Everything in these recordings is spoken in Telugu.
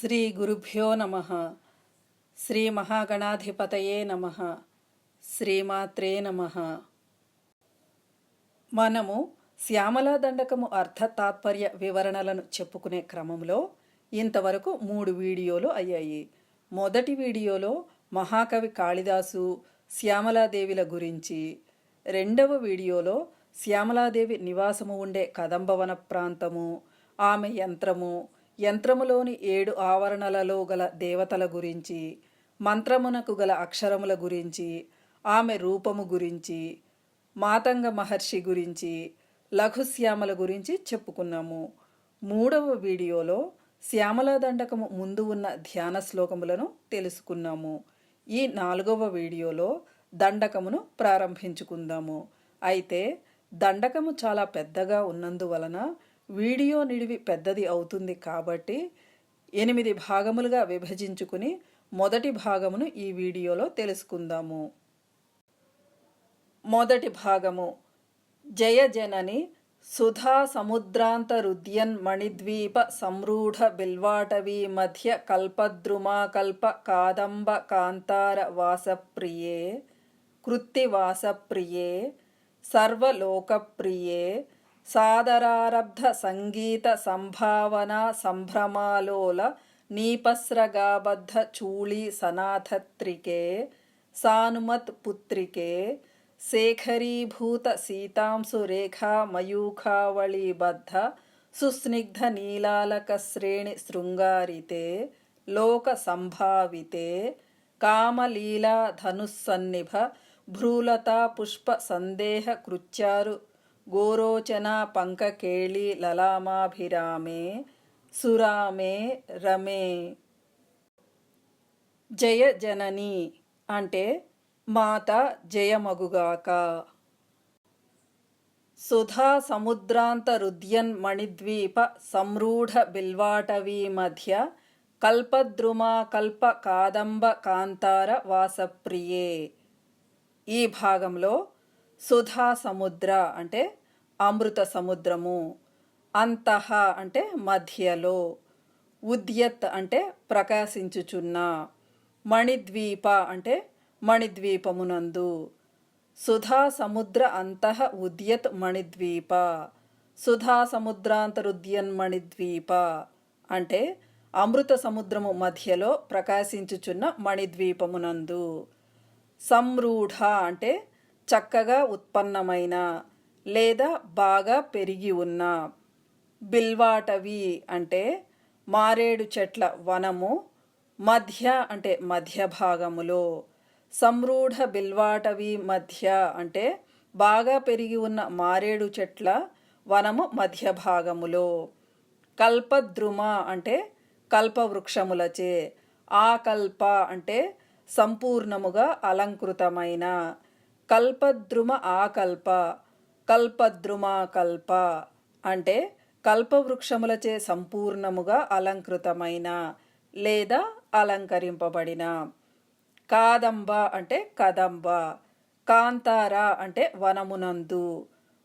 శ్రీ గురుభ్యో నమః. శ్రీ మహాగణాధిపతయే నమః. శ్రీమాత్రే నమః. మనము శ్యామలా దండకము అర్థ తాత్పర్య వివరణలను చెప్పుకునే క్రమంలో ఇంతవరకు 3 వీడియోలు అయ్యాయి. మొదటి వీడియోలో మహాకవి కాళిదాసు శ్యామలాదేవిల గురించి, రెండవ వీడియోలో శ్యామలాదేవి నివాసము ఉండే కదంబవన ప్రాంతము, ఆమె యంత్రములోని 7 ఆవరణలలో గల దేవతల గురించి, మంత్రమునకు గల అక్షరముల గురించి, ఆమె రూపము గురించి, మాతంగ మహర్షి గురించి, లఘుశ్యామల గురించి చెప్పుకున్నాము. మూడవ వీడియోలో శ్యామలా దండకము ముందు ఉన్న ధ్యాన శ్లోకములను తెలుసుకున్నాము. ఈ 4వ వీడియోలో దండకమును ప్రారంభించుకుందాము. అయితే దండకము చాలా పెద్దగా ఉన్నందువలన వీడియో నిడివి పెద్దది అవుతుంది కాబట్టి 8 భాగములుగా విభజించుకుని మొదటి భాగమును ఈ వీడియోలో తెలుసుకుందాము. మొదటి భాగము జయ జనని సుధా సముద్రాంతరుద్యన్ మణిద్వీప సంరూఢ బిల్వాటవీ మధ్య కల్పద్రుమా కల్ప కాదంబ కాంతార వాసప్రియే కృత్తివాసప్రియే సర్వలోకప్రియే సాదరారబ్ధ సంగీత సంభావన సంభ్రమాలోల నీపస్రగాబద్ధ చూళీ సనాథత్రికే సానుమత్ పుత్రికే శేఖరీభూత సీతాంశు రేఖా మయూఖావళీబద్ధ సుస్నిగ్ధ నీలాలక శ్రేణి శృంగారితే లోక సంభావితే కామలీలా ధనుస్సన్నిభ భ్రూలతా పుష్ప సందేహ కృత్యారు గోరోచనా పంకకేళీ లలామాభిరామే సురామే రమే. జయ జనని అంటే మాత జయమగుగాక. సుధా సముద్రాంతరుద్యన్ మణిద్వీప సంరూఢ బిల్వాటవీ మధ్య కల్పద్రుమా కల్ప కాదంబ కాంతార వాసప్రియే. ఈ భాగంలో సుధా సముద్ర అంటే అమృత సముద్రము, అంతః అంటే మధ్యలో, ఉద్యత్ అంటే ప్రకాశించుచున్న, మణిద్వీప అంటే మణిద్వీపమునందు. సుధా సముద్ర అంతః ఉద్యత్ మణిద్వీప, సుధా సముద్రాంతరుద్యన్ మణిద్వీప అంటే అమృత సముద్రము మధ్యలో ప్రకాశించుచున్న మణిద్వీపమునందు. సంరూఢ అంటే చక్కగా ఉత్పన్నమైన లేదా బాగా పెరిగి ఉన్న. బిల్వాటవి అంటే మారేడు చెట్ల వనము, మధ్య అంటే మధ్య భాగములో. సంరూఢ బిల్వాటవి మధ్య అంటే బాగా పెరిగి ఉన్న మారేడు చెట్ల వనము మధ్య భాగములో. కల్పద్రుమ అంటే కల్పవృక్షములచే, ఆకల్ప అంటే సంపూర్ణముగా అలంకృతమైన. కల్పద్రుమ ఆకల్ప, కల్పద్రుమాకల్ప అంటే కల్పవృక్షములచే సంపూర్ణముగా అలంకృతమైన లేదా అలంకరింపబడిన. కాదంబ అంటే కదంబ, కాంతార అంటే వనమునందు,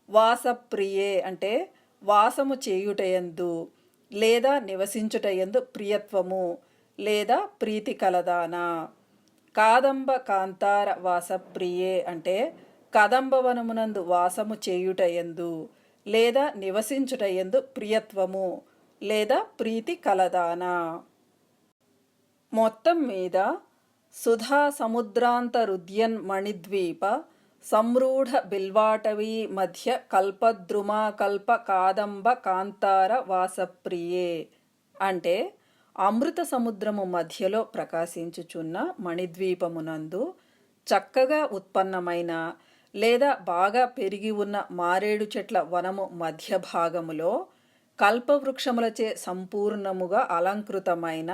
వాసప్రియే అంటే వాసము చేయుటయందు లేదా నివసించుటయందు ప్రియత్వము లేదా ప్రీతి కలదానా. కాదంబ కాంతార వాసప్రియే అంటే కదంబవనమునందు వాసము చేయుటయందు లేదా నివసించుటయందు ప్రియత్వము లేదా ప్రీతి కలదానా. మొత్తం మీద సుధా సముద్రాంతరుద్యన్ మణిద్వీప సంరూఢ బిల్వాటవీ మధ్య కల్పద్రుమా కల్ప కాదంబ కాంతార వాసప్రియే అంటే అమృత సముద్రము మధ్యలో ప్రకాశించుచున్న మణిద్వీపమునందు చక్కగా ఉత్పన్నమైన లేదా బాగా పెరిగి ఉన్న మారేడు చెట్ల వనము మధ్య భాగములో కల్పవృక్షములచే సంపూర్ణముగా అలంకృతమైన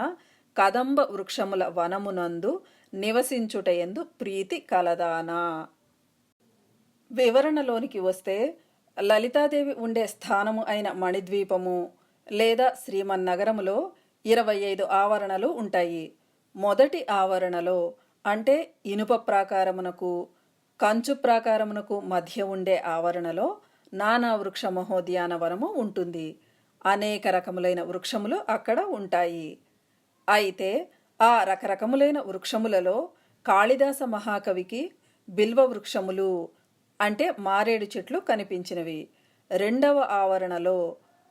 కదంబ వృక్షముల వనమునందు నివసించుటయందు ప్రీతి కలదానా. వివరణలోనికి వస్తే లలితాదేవి ఉండే స్థానము అయిన మణిద్వీపము లేదా శ్రీమన్నగరములో 25 ఆవరణలు ఉంటాయి. మొదటి ఆవరణలో అంటే ఇనుప ప్రాకారమునకు కంచు ప్రాకారమునకు మధ్య ఉండే ఆవరణలో నానా వృక్ష మహోద్యానవనము ఉంటుంది. అనేక రకములైన వృక్షములు అక్కడ ఉంటాయి. అయితే ఆ రకరకములైన వృక్షములలో కాళిదాస మహాకవికి బిల్వ వృక్షములు అంటే మారేడు చెట్లు కనిపించినవి. రెండవ ఆవరణలో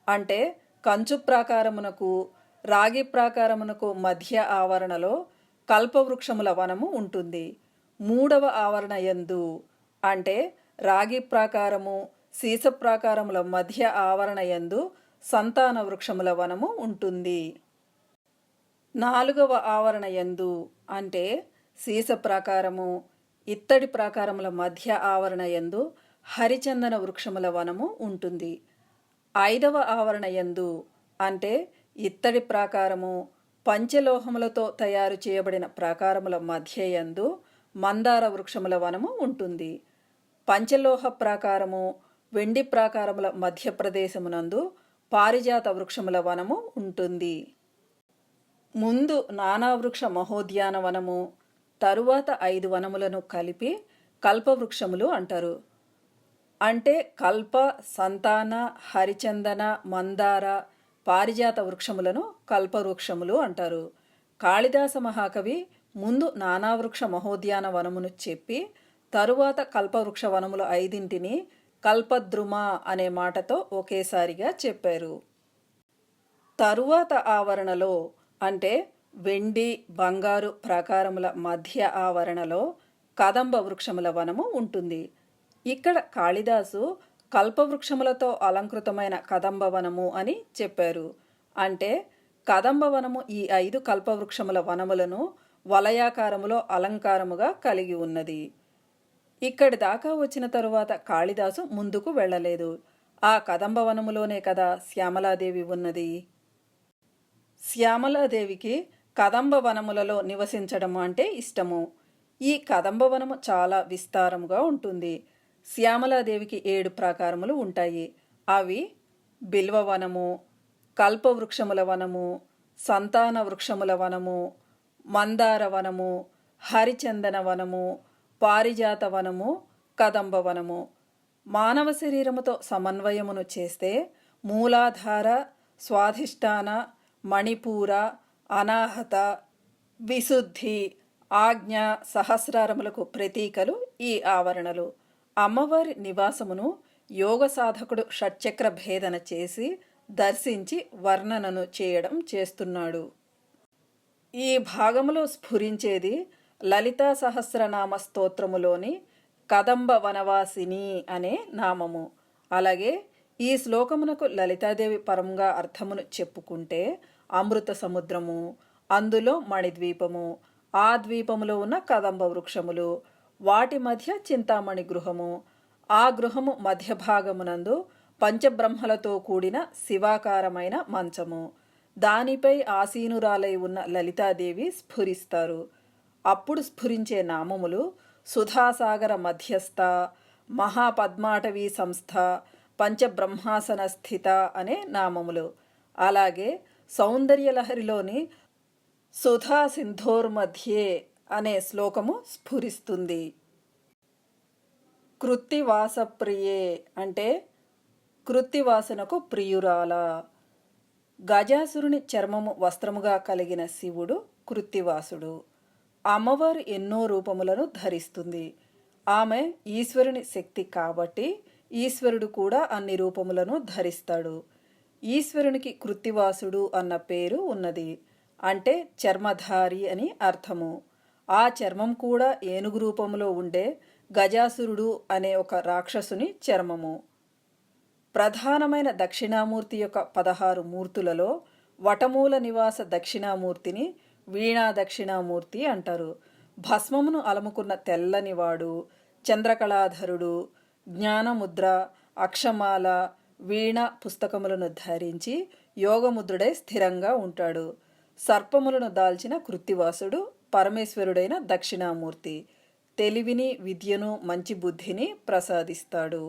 అంటే కంచు ప్రాకారమునకు రాగి ప్రాకారమునకు మధ్య ఆవరణలో కల్పవృక్షముల వనము ఉంటుంది. మూడవ ఆవరణ యందు అంటే రాగి ప్రాకారము సీస ప్రాకారముల మధ్య ఆవరణ యందు సంతాన వృక్షముల వనము ఉంటుంది. నాలుగవ ఆవరణ యందు అంటే సీస ప్రాకారము ఇత్తడి ప్రాకారముల మధ్య ఆవరణ యందు హరిచందన వృక్షముల వనము ఉంటుంది. ఐదవ ఆవరణ యందు అంటే ఇత్తడి ప్రాకారము పంచలోహములతో తయారు చేయబడిన ప్రాకారముల మధ్య యందు మందార వృక్షముల వనము ఉంటుంది. పంచలోహ ప్రాకారము వెండి ప్రాకారముల మధ్య ప్రదేశమునందు పారిజాత వృక్షముల వనము ఉంటుంది. ముందు నానావృక్ష మహోద్యానవనము తరువాత 5 వనములను కలిపి కల్పవృక్షములు అంటారు. అంటే కల్ప, సంతాన, హరిచందన, మందార, పారిజాత వృక్షములను కల్పవృక్షములు అంటారు. కాళిదాస మహాకవి ముందు నానావృక్ష మహోద్యానవనమును చెప్పి తరువాత కల్పవృక్ష వనములు 5ంటిని కల్పద్రుమ అనే మాటతో ఒకేసారిగా చెప్పారు. తరువాత ఆవరణలో అంటే వెండి బంగారు ప్రాకారముల మధ్య ఆవరణలో కదంబ వృక్షముల వనము ఉంటుంది. ఇక్కడ కాళిదాసు కల్పవృక్షములతో అలంకృతమైన కదంబవనము అని చెప్పారు. అంటే కదంబవనము ఈ 5 కల్పవృక్షముల వనములను వలయాకారములో అలంకారముగా కలిగి ఉన్నది. ఇక్కడి దాకా వచ్చిన తరువాత కాళిదాసు ముందుకు వెళ్ళలేదు. ఆ కదంబవనములోనే కదా శ్యామలాదేవి ఉన్నది. శ్యామలాదేవికి కదంబవనములలో నివసించడం అంటే ఇష్టము. ఈ కదంబవనము చాలా విస్తారముగా ఉంటుంది. శ్యామలాదేవికి 7 ప్రాకారములు ఉంటాయి. అవి బిల్వవనము, కల్పవృక్షముల వనము, సంతాన వృక్షముల వనము, మందార వనము, హరిచందన వనము, పారిజాత వనము, కదంబవనము. మానవ శరీరముతో సమన్వయమును చేస్తే మూలాధార, స్వాధిష్టాన, మణిపూర, అనాహత, విశుద్ధి, ఆజ్ఞ, సహస్రారములకు ప్రతీకలు ఈ ఆవరణలు. అమ్మవారి నివాసమును యోగ సాధకుడు షట్చక్ర భేదన చేసి దర్శించి వర్ణనను చేయడం చేస్తున్నాడు. ఈ భాగములో స్ఫురించేది లలితా సహస్రనామ స్తోత్రములోని కదంబ వనవాసిని అనే నామము. అలాగే ఈ శ్లోకమునకు లలితాదేవి పరంగా అర్థమును చెప్పుకుంటే అమృత సముద్రము, అందులో మణిద్వీపము, ఆ ద్వీపములో ఉన్న కదంబ వృక్షములు, వాటి మధ్య చింతామణి గృహము, ఆ గృహము మధ్య భాగమునందు పంచబ్రహ్మలతో కూడిన శివాకారమైన మంచము, దానిపై ఆసీనురాలై ఉన్న లలితాదేవి స్ఫురిస్తారు. అప్పుడు స్ఫురించే నామములు సుధాసాగర మధ్యస్థ, మహాపద్మాటవీ సంస్థ, పంచబ్రహ్మాసన స్థిత అనే నామములు. అలాగే సౌందర్యలహరిలోని సుధా సింధోర్మధ్యే అనే శ్లోకము స్ఫురిస్తుంది. కృత్తివాసప్రియే అంటే కృత్తివాసనకు ప్రియురాల. గజాసురుని చర్మము వస్త్రముగా కలిగిన శివుడు కృత్తివాసుడు. అమ్మవారు ఎన్నో రూపములను ధరిస్తుంది. ఆమె ఈశ్వరుని శక్తి కాబట్టి ఈశ్వరుడు కూడా అన్ని రూపములను ధరిస్తాడు. ఈశ్వరునికి కృత్తివాసుడు అన్న పేరు ఉన్నది. అంటే చర్మధారి అని అర్థము. ఆ చర్మం కూడా ఏనుగు రూపంలో ఉండే గజాసురుడు అనే ఒక రాక్షసుని చర్మము. ప్రధానమైన దక్షిణామూర్తి యొక్క 16 మూర్తులలో వటమూల నివాస దక్షిణామూర్తిని వీణా దక్షిణామూర్తి అంటారు. భస్మమును అలముకున్న తెల్లనివాడు, చంద్రకళాధరుడు, జ్ఞానముద్ర, అక్షమాల, వీణ పుస్తకములను ధరించి యోగముద్రుడై స్థిరంగా ఉంటాడు. సర్పములను దాల్చిన కృత్తివాసుడు పరమేశ్వరుడైన దక్షిణామూర్తి. తెలివిని, విద్యను, మంచి బుద్ధిని ప్రసాదిస్తాడు.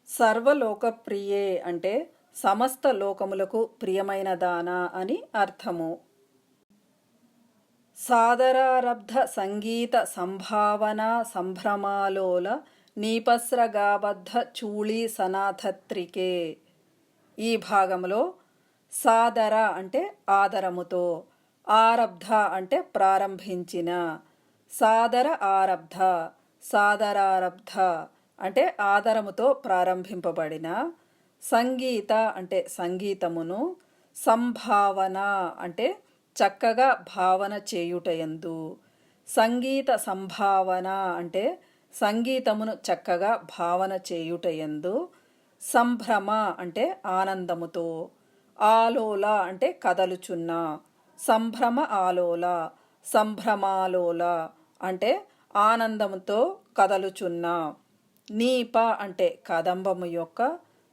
సర్వలోకప్రియే అంటే సమస్త లోకములకు ప్రియమైన దానా అని అర్థము. సాదరారబ్ధ సంగీత సంభావన సంభ్రమాలోల నీపస్రగాబద్ధ చూళీ సనాథత్రికే. ఈ భాగంలో సాదర అంటే ఆదరముతో, ఆరబ్ధ అంటే ప్రారంభించిన, సాదర ఆరబ్ధ, సాదరారబ్ధ అంటే ఆదరముతో ప్రారంభింపబడిన, సంగీత అంటే సంగీతమును, సంభావన అంటే చక్కగా భావన చేయుటయందు, సంగీత సంభావన అంటే సంగీతమును చక్కగా భావన చేయుటయందు, సంభ్రమ అంటే ఆనందముతో, ఆలోల అంటే కదలుచున్న, సంభ్రమ ఆలోల, సంభ్రమాలోల అంటే ఆనందముతో కదలుచున్న, నీప అంటే కదంబము యొక్క,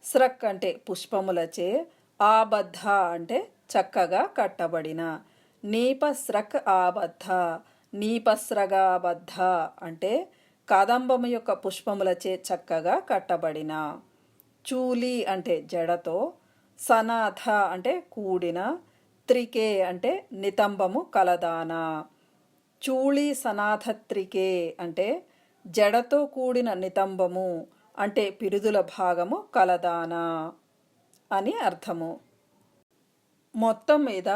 స్రక్ అంటే పుష్పములచే, ఆబద్ధ అంటే చక్కగా కట్టబడిన, నీపస్రక్ ఆబద్ధ, నీపస్రగాబద్ధ అంటే కదంబము యొక్క పుష్పములచే చక్కగా కట్టబడిన, చూలి అంటే జడతో, సనాథ అంటే కూడిన, త్రికే అంటే నితంబము కలదాన, చూళి సనాథత్రికే అంటే జడతో కూడిన నితంబము అంటే పిరుదుల భాగము కలదాన అని అర్థము. మొత్తం మీద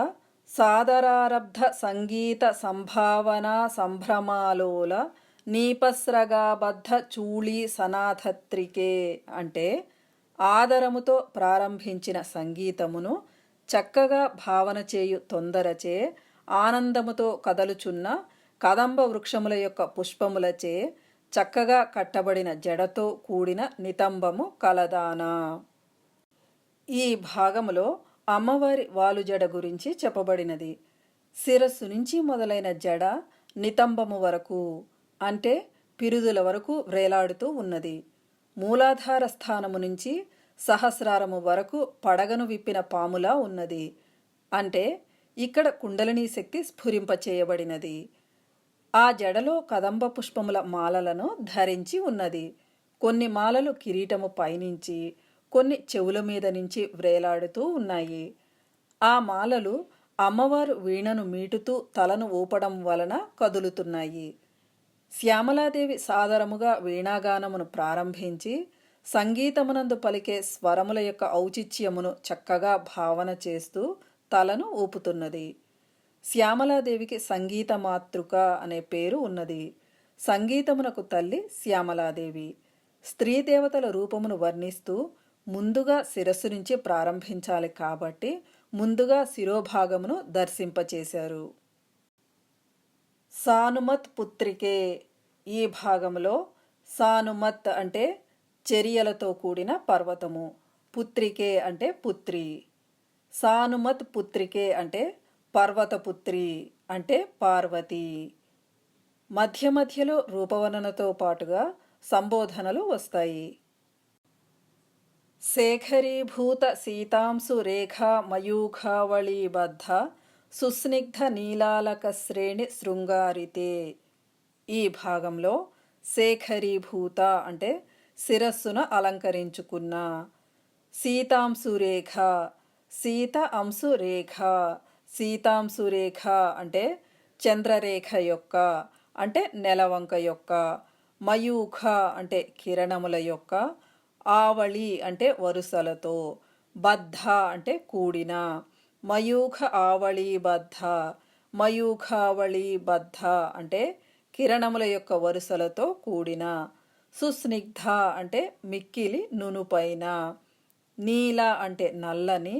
సాదరారబ్ధ సంగీత సంభావన సంభ్రమాలోల నీపస్రగాబద్ధ చూళి సనాథత్రికే అంటే ఆదరముతో ప్రారంభించిన సంగీతమును చక్కగా భావన చేయు తొందరచే, ఆనందముతో కదలుచున్న కదంబ వృక్షముల యొక్క పుష్పములచే చక్కగా కట్టబడిన జడతో కూడిన నితంబము కలదానా. ఈ భాగములో అమ్మవారి వాలుజడ గురించి చెప్పబడినది. శిరస్సు నుంచి మొదలైన జడ నితంబము వరకు అంటే పిరుదుల వరకు వ్రేలాడుతూ ఉన్నది. మూలాధార స్థానము నుంచి సహస్రారము వరకు పడగను విప్పిన పాములా ఉన్నది. అంటే ఇక్కడ కుండలినీ శక్తి స్ఫురింపచేయబడినది. ఆ జడలో కదంబ పుష్పముల మాలలను ధరించి ఉన్నది. కొన్ని మాలలు కిరీటము పైనుంచి, కొన్ని చెవుల మీద నుంచి వ్రేలాడుతూ ఉన్నాయి. ఆ మాలలు అమ్మవారు వీణను మీటుతూ తలను ఊపడం వలన కదులుతున్నాయి. శ్యామలాదేవి సాదరముగా వీణాగానమును ప్రారంభించి సంగీతమునందు పలికే స్వరముల యొక్క ఔచిత్యమును చక్కగా భావన చేస్తూ తలను ఊపుతున్నది. శ్యామలాదేవికి సంగీత మాతృక అనే పేరు ఉన్నది. సంగీతమునకు తల్లి శ్యామలాదేవి. స్త్రీ దేవతల రూపమును వర్ణిస్తూ ముందుగా శిరస్సు నుంచి ప్రారంభించాలి కాబట్టి ముందుగా శిరోభాగమును దర్శింపచేశారు. సానుమత్ పుత్రికే. ఈ భాగంలో సానుమత్ అంటే చర్యలతో కూడిన పర్వతము, పుత్రికే అంటే పుత్రి. సానుమత్ పుత్రికే అంటే పర్వతపుత్రి అంటే పార్వతి. మధ్య మధ్యలో రూపవర్ణనతో పాటుగా సంబోధనలు వస్తాయి. శేఖరీభూత సీతాంశు రేఖా మయూఖావళీబద్ధ సుస్నిగ్ధ నీలాలక శ్రేణి శృంగారితే. ఈ భాగంలో శేఖరీభూత అంటే శిరస్సున అలంకరించుకున్న, సీతాంశురేఖ సీత అంశురేఖ, సీతాంశురేఖ అంటే చంద్రరేఖ యొక్క అంటే నెలవంక యొక్క, మయూఖ అంటే కిరణముల యొక్క, ఆవళి అంటే వరుసలతో, బద్ధ అంటే కూడిన, మయూఖ ఆవళి బద్ధ, మయూఖావళి బద్ధ అంటే కిరణముల యొక్క వరుసలతో కూడిన, సుస్నిగ్ధ అంటే మిక్కిలి నునుపైన, నీల అంటే నల్లని,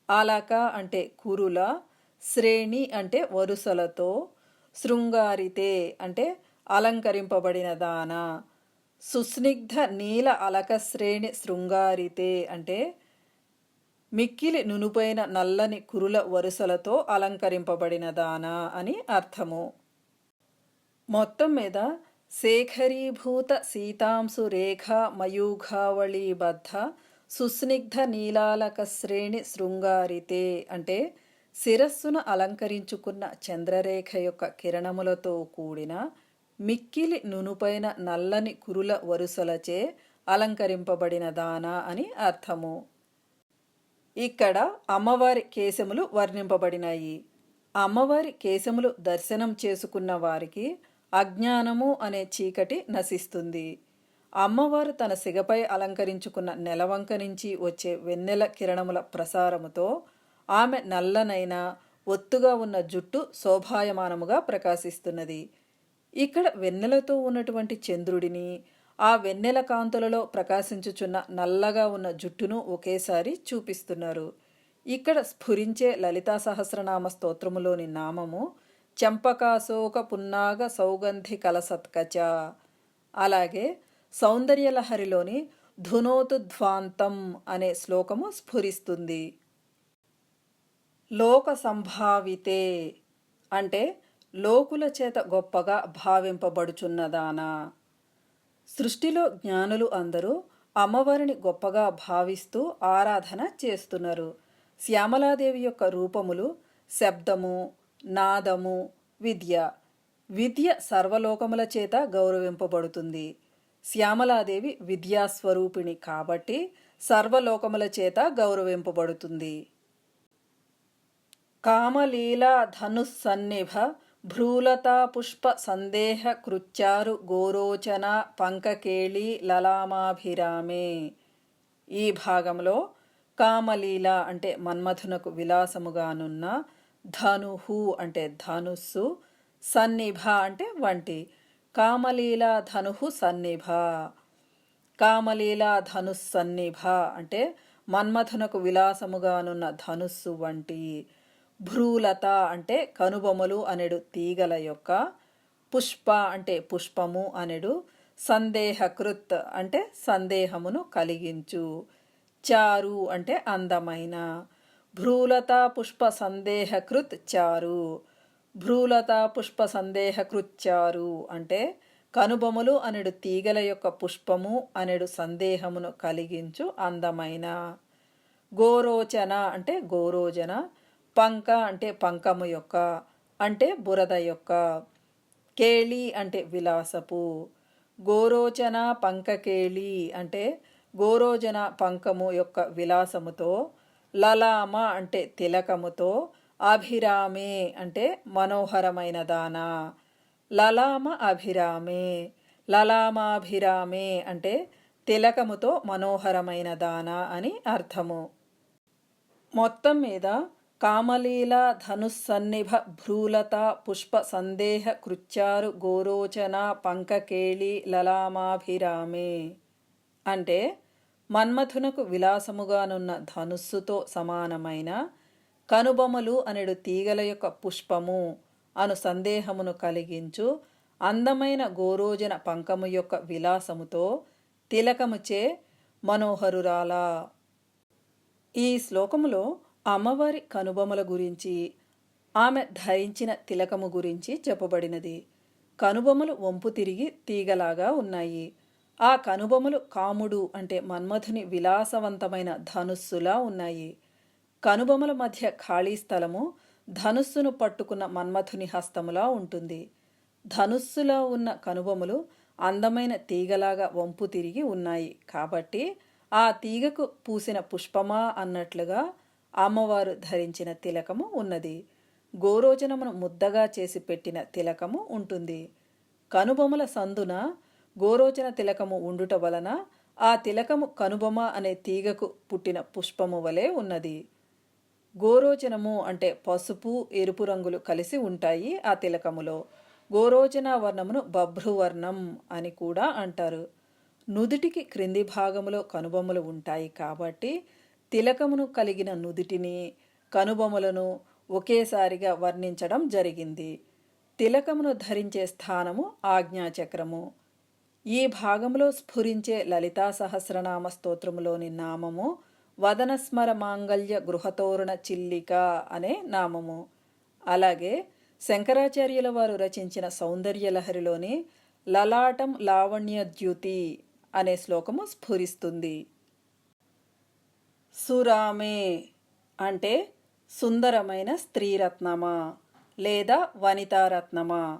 అలక అంటే కురుల, శ్రేణి అంటే వరుసలతో, శృంగారితే అంటే అలంకరింపబడిన దాన, సుస్నిగ్ధ నీల అలక శ్రేణి శృంగారితే అంటే మిక్కిలి నునుపైన నల్లని కురుల వరుసలతో అలంకరింపబడిన దాన అని అర్థము. మొత్తం మీద శేఖరీభూత సీతాంశు రేఖ మయూఖావళీబద్ధ సుస్నిగ్ధ నీలాలక శ్రేణి శృంగారితే అంటే శిరస్సును అలంకరించుకున్న చంద్రరేఖ యొక్క కిరణములతో కూడిన మిక్కిలి నునుపైన నల్లని కురుల వరుసలచే అలంకరింపబడిన దాన అని అర్థము. ఇక్కడ అమ్మవారి కేశములు వర్ణింపబడినాయి. అమ్మవారి కేశములు దర్శనం చేసుకున్న వారికి అజ్ఞానము అనే చీకటి నశిస్తుంది. అమ్మవారు తన సిగపై అలంకరించుకున్న నెలవంక నుంచి వచ్చే వెన్నెల కిరణముల ప్రసారముతో ఆమె నల్లనైన ఒత్తుగా ఉన్న జుట్టు శోభాయమానముగా ప్రకాశిస్తున్నది. ఇక్కడ వెన్నెలతో ఉన్నటువంటి చంద్రుడిని, ఆ వెన్నెల కాంతులలో ప్రకాశించుచున్న నల్లగా ఉన్న జుట్టును ఒకేసారి చూపిస్తున్నారు. ఇక్కడ స్ఫురించే లలితా సహస్రనామ స్తోత్రములోని నామము చంపకాశోక పున్నాగ సౌగంధి కలసత్కచ. అలాగే సౌందర్యలహరిలోని ధునోతు ధ్వాంతం అనే శ్లోకము స్ఫురిస్తుంది. లోక సంభావితే అంటే లోకుల చేత గొప్పగా భావింపబడుచున్నదానా. సృష్టిలో జ్ఞానులు అందరూ అమ్మవారిని గొప్పగా భావిస్తూ ఆరాధన చేస్తున్నారు. శ్యామలాదేవి యొక్క రూపములు శబ్దము, నాదము, విద్య. విద్య సర్వలోకముల చేత గౌరవింపబడుతుంది. శ్యామలాదేవి విద్యాస్వరూపిణి కాబట్టి సర్వలోకముల చేత గౌరవింపబడుతుంది. కామలీలా ధనుస్సన్నిభ భ్రూలతా పుష్ప సందేహ కృచ్చారు గోరోచన పంకకేళి లలామాభిరామే. ఈ భాగంలో కామలీల అంటే మన్మథునకు విలాసముగానున్న, ధనుహు అంటే ధనుస్సు, సన్నిభ అంటే వంటి. కామలీల ధనుహు సన్నిభ. కామలీల ధనుస్సన్నిభ అంటే మన్మథునకు విలాసముగానున్న ధనుస్సు వంటి. భ్రూలత అంటే కనుబొమలు అనెడు తీగల యొక్క, పుష్ప అంటే పుష్పము అనెడు, సందేహకృత్ అంటే సందేహమును కలిగించు, చారు అంటే అందమైన. భ్రూలత పుష్ప సందేహకృత్ చారు. భ్రూలత పుష్ప సందేహకృత్ చారు అంటే కనుబొమలు అనెడు తీగల యొక్క పుష్పము అనెడు సందేహమును కలిగించు అందమైన. గోరోచన అంటే గోరోజన. పంక అంటే పంకము యొక్క అంటే బురద యొక్క. కేళి అంటే విలాసపు. గోరోచన పంకకేళి అంటే గోరోజన పంకము యొక్క విలాసముతో, లలామ అంటే తిలకముతో, అభిరామే అంటే మనోహరమైన దానా. లలామ అభిరామే. లలామాభిరామే అంటే తిలకముతో మనోహరమైన దానా అని అర్థము. మొత్తం మీద కామలీల ధనుస్సన్నిభ భ్రూలత పుష్ప సందేహ కృచ్చారు గోరోచన పంకకేళి లలామాభిరామే అంటే మన్మథునకు విలాసముగానున్న ధనుస్సుతో సమానమైన, కనుబొమలు అనెడు తీగల యొక్క పుష్పము అను సందేహమును కలిగించు అందమైన గోరోజన పంకము యొక్క విలాసముతో తిలకముచే మనోహరురాలా. ఈ శ్లోకములో అమ్మవారి కనుబొమల గురించి, ఆమె ధరించిన తిలకము గురించి చెప్పబడినది. కనుబొమలు వంపు తిరిగి తీగలాగా ఉన్నాయి. ఆ కనుబొమలు కాముడు అంటే మన్మథుని విలాసవంతమైన ధనుస్సులా ఉన్నాయి. కనుబొమల మధ్య ఖాళీ స్థలము ధనుస్సును పట్టుకున్న మన్మథుని హస్తములా ఉంటుంది. ధనుస్సులా ఉన్న కనుబొమలు అందమైన తీగలాగా వంపు తిరిగి ఉన్నాయి కాబట్టి ఆ తీగకు పూసిన పుష్పమా అన్నట్లుగా అమ్మవారు ధరించిన తిలకము ఉన్నది. గోరోచనమును ముద్దగా చేసి పెట్టిన తిలకము ఉంటుంది. కనుబొమల సందున గోరోచన తిలకము ఉండుట వలన ఆ తిలకము కనుబొమ అనే తీగకు పుట్టిన పుష్పము వలె ఉన్నది. గోరోచనము అంటే పసుపు, ఎరుపు రంగులు కలిసి ఉంటాయి ఆ తిలకములో. గోరోచన వర్ణమును బభ్రువర్ణం అని కూడా అంటారు. నుదిటికి క్రింది భాగములో కనుబొమ్మలు ఉంటాయి కాబట్టి తిలకమును కలిగిన నుదిటిని, కనుబొమలను ఒకేసారిగా వర్ణించడం జరిగింది. తిలకమును ధరించే స్థానము ఆజ్ఞాచక్రము. ఈ భాగంలో స్ఫురించే లలితా సహస్రనామ స్తోత్రములోని నామము వదనస్మర మాంగళ్య గృహతోరణ చిల్లిక అనే నామము. అలాగే శంకరాచార్యుల వారు రచించిన సౌందర్యలహరిలోని లలాటం లావణ్యద్యుతి అనే శ్లోకము స్ఫురిస్తుంది. సురామే అంటే సుందరమైన స్త్రీరత్నమా లేదా వనితారత్నమా.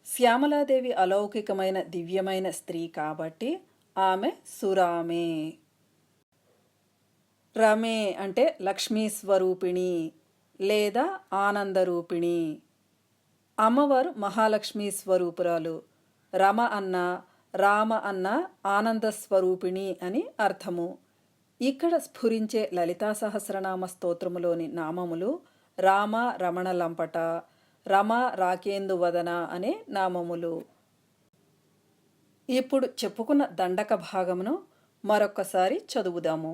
శ్యామలాదేవి అలౌకికమైన దివ్యమైన స్త్రీ కాబట్టి ఆమె సురామే. రమే అంటే లక్ష్మీ స్వరూపిణి లేదా ఆనందరూపిణి. అమ్మవారు మహాలక్ష్మీ స్వరూపురాలు. రమ అన్న, రామ అన్న ఆనందస్వరూపిణి అని అర్థము. ఇక్కడ స్ఫురించే లలితా సహస్రనామ స్తోత్రములోని నామములు రామ రమణ లంపట, రమ రాకేందువదన అనే నామములు. ఇప్పుడు చెప్పుకున్న దండక భాగమును మరొక్కసారి చదువుదాము.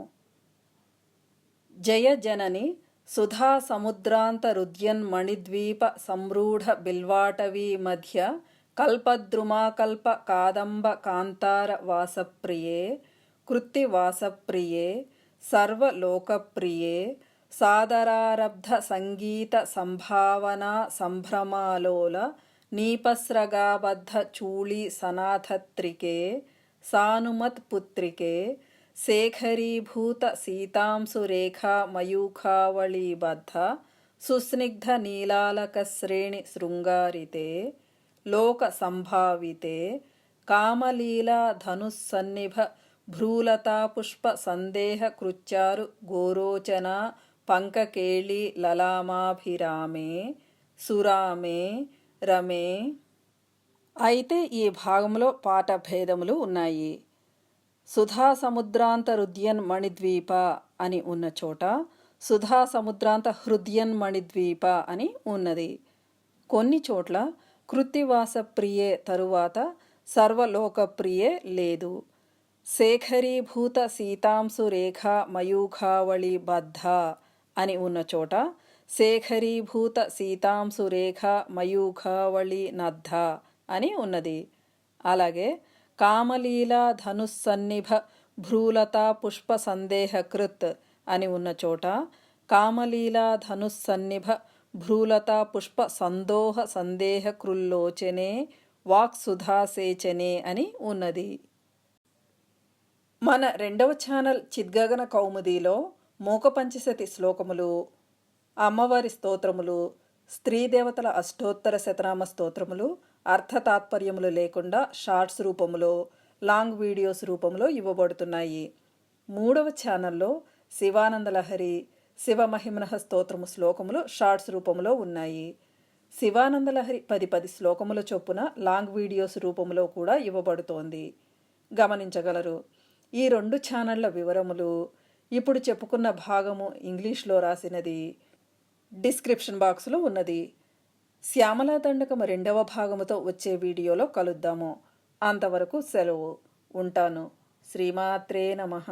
జయ జనని సుధా సముద్రాంత రుద్యన్ మణిద్వీప సంరూఢ బిల్వాటవీ మధ్య కల్పద్రుమాకల్ప కాదంబ కాంతార వాసప్రియే కృత్తివాసప్రియే సర్వలోకప్రియే సాదరారబ్ధ సంగీత సంభావనా సంభ్రమాలోల నీపస్రగాబద్ధ చూళి సనాథత్రికే సానుమత్ పుత్రికే శేఖరీభూత సీతాంశురేఖా మయూఖావళీబద్ధ సుస్నిగ్ధ నీలాలకశ్రేణి శృంగారితే లోక సంభావితే కామలీలా ధనుస్సన్నిభ భ్రూలతాపుష్ప సందేహ కృచ్చారు గోరోచన పంకకేళి లలామాభిరామే సురామే రమే. అయితే ఈ భాగంలో పాఠ భేదములు ఉన్నాయి. సుధా సముద్రాంత రుద్యన్ మణిద్వీప అని ఉన్న చోట సుధా సముద్రాంత హృద్యన్ మణిద్వీప అని ఉన్నది. కొన్ని చోట్ల కృత్తివాసప్రియే తరువాత సర్వలోకప్రియే లేదు. శేఖరీభూత సీతాంశురేఖ మయూఖావళి బద్ధ అని ఉన్న చోట శేఖరీభూత సీతాంశురేఖ మయూఖావళి నద్ధ అని ఉన్నది. అలాగే కామలీలా ధనుస్సన్నిభ భ్రూలతా పుష్ప సందేహకృత్ అని ఉన్న చోట కామలీలా ధనుస్సన్నిభ భ్రూలతా పుష్ప సందోహ సందేహకృల్లోచనే వాక్సుధాసేచనే అని ఉన్నది. మన రెండవ ఛానల్ చిద్గగన కౌముదిలో మూకపంచశతి శ్లోకములు, అమ్మవారి స్తోత్రములు, స్త్రీదేవతల అష్టోత్తర శతనామ స్తోత్రములు అర్థతాత్పర్యములు లేకుండా షార్ట్స్ రూపంలో, లాంగ్ వీడియోస్ రూపంలో ఇవ్వబడుతున్నాయి. మూడవ ఛానల్లో శివానందలహరి, శివమహిమనః స్తోత్రము శ్లోకములు షార్ట్స్ రూపంలో ఉన్నాయి. శివానందలహరి 10 శ్లోకముల చొప్పున లాంగ్ వీడియోస్ రూపంలో కూడా ఇవ్వబడుతోంది, గమనించగలరు. ఈ 2 ఛానళ్ల వివరములు, ఇప్పుడు చెప్పుకున్న భాగము ఇంగ్లీష్లో రాసినది డిస్క్రిప్షన్ బాక్సులో ఉన్నది. శ్యామలా దండకం 2వ భాగముతో వచ్చే వీడియోలో కలుద్దాము. అంతవరకు సెలవు. ఉంటాను. శ్రీమాత్రే నమః.